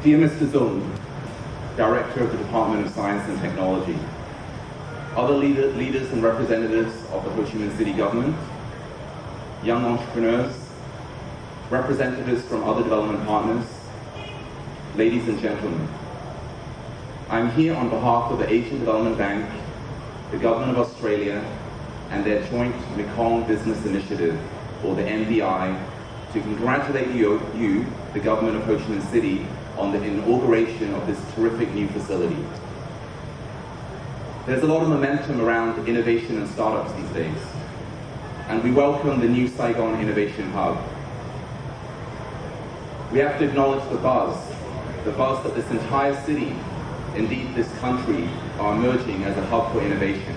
Dear Mr. Zung, Director of the Department of Science and Technology, other leaders and representatives of the Ho Chi Minh City government, young entrepreneurs, representatives from other development partners, ladies and gentlemen, I'm here on behalf of the Asian Development Bank, the Government of Australia, and their joint Mekong Business Initiative, or the NBI, to congratulate you, the Government of Ho Chi Minh City, on the inauguration of this terrific new facility. There's a lot of momentum around innovation and startups these days, and we welcome the new Saigon Innovation Hub. We have to acknowledge the buzz that this entire city, indeed this country, are emerging as a hub for innovation.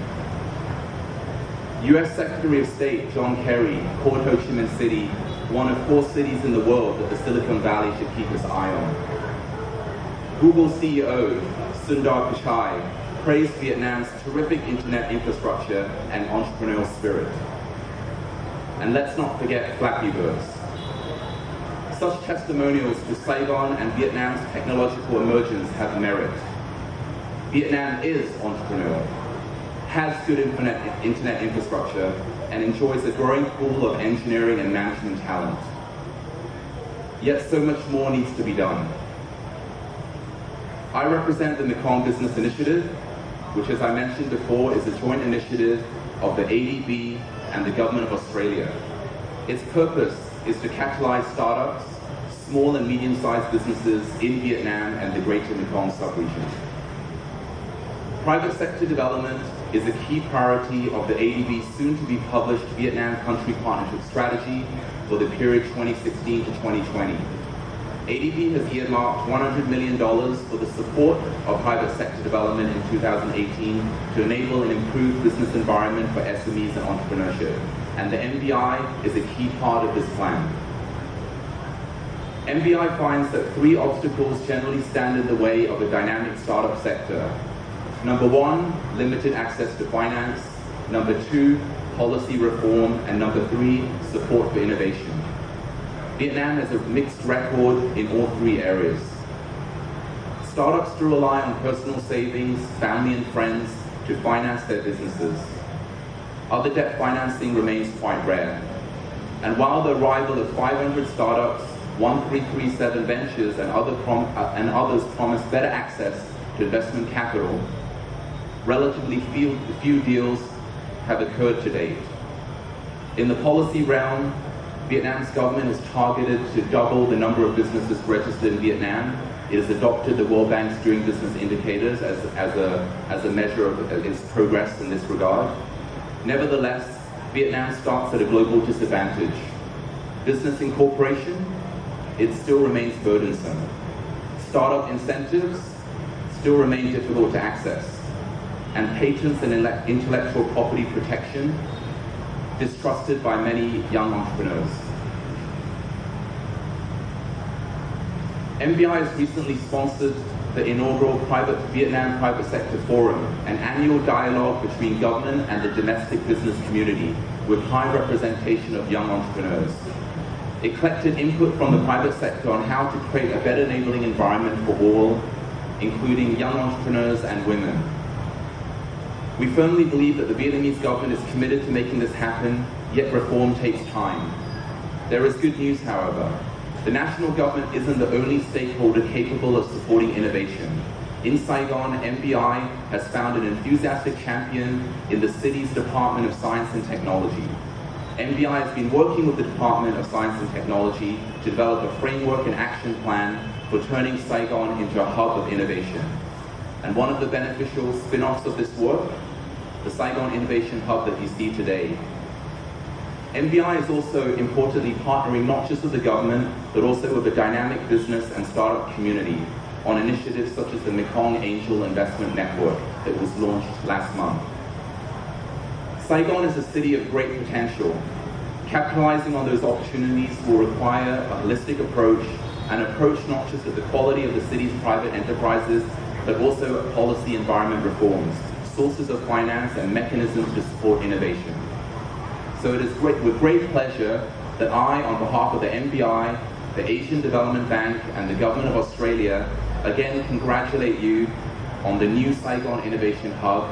US Secretary of State John Kerry called Ho Chi Minh City one of 4 cities in the world that the Silicon Valley should keep its eye on. Google CEO Sundar Pichai praised Vietnam's terrific internet infrastructure and entrepreneurial spirit. And let's not forget Flappy Birds. Such testimonials to Saigon and Vietnam's technological emergence have merit. Vietnam is entrepreneurial, has good internet infrastructure, and enjoys a growing pool of engineering and management talent. Yet so much more needs to be done. I represent the Mekong Business Initiative, which, as I mentioned before, is a joint initiative of the ADB and the Government of Australia. Its purpose is to catalyze startups, small and medium-sized businesses in Vietnam and the Greater Mekong sub-region. Private sector development is a key priority of the ADB's soon-to-be published Vietnam Country Partnership Strategy for the period 2016 to 2020. ADB has earmarked $100 million for the support of private sector development in 2018 to enable an improved business environment for SMEs and entrepreneurship, and the NBI is a key part of this plan. NBI finds that 3 obstacles generally stand in the way of a dynamic startup sector. Number 1, limited access to finance. Number 2, policy reform. And number 3, support for innovation. Vietnam has a mixed record in all 3 areas. Startups still rely on personal savings, family and friends to finance their businesses. Other debt financing remains quite rare. And while the arrival of 500 startups, 1337 Ventures and others promise better access to investment capital, relatively few deals have occurred to date. In the policy realm, Vietnam's government has targeted to double the number of businesses registered in Vietnam. It has adopted the World Bank's Doing Business indicators as a measure of its progress in this regard. Nevertheless, Vietnam starts at a global disadvantage. Business incorporation, it still remains burdensome. Startup incentives still remain difficult to access. And patents and intellectual property protection, distrusted by many young entrepreneurs. NBI has recently sponsored the inaugural Vietnam Private Sector Forum, an annual dialogue between government and the domestic business community with high representation of young entrepreneurs. It collected input from the private sector on how to create a better enabling environment for all, including young entrepreneurs and women. We firmly believe that the Vietnamese government is committed to making this happen, yet reform takes time. There is good news, however. The national government isn't the only stakeholder capable of supporting innovation. In Saigon, NBI has found an enthusiastic champion in the city's Department of Science and Technology. NBI has been working with the Department of Science and Technology to develop a framework and action plan for turning Saigon into a hub of innovation. And one of the beneficial spin-offs of this work, the Saigon Innovation Hub that you see today. NBI is also importantly partnering not just with the government, but also with the dynamic business and startup community on initiatives such as the Mekong Angel Investment Network that was launched last month. Saigon is a city of great potential. Capitalizing on those opportunities will require a holistic approach, an approach not just at the quality of the city's private enterprises, but also at policy environment reforms, sources of finance, and mechanisms to support innovation. So it is with great pleasure that I, on behalf of the NBI the Asian Development Bank and the Government of Australia again congratulate you on the new Saigon Innovation Hub.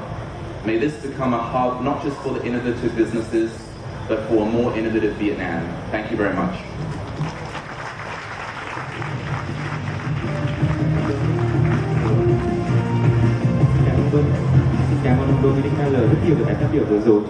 May this become a hub not just for the innovative businesses, but for a more innovative Vietnam. Thank you very much. Xin cảm ơn ông Dominic Miller rất nhiều về bài phát biểu vừa rồi.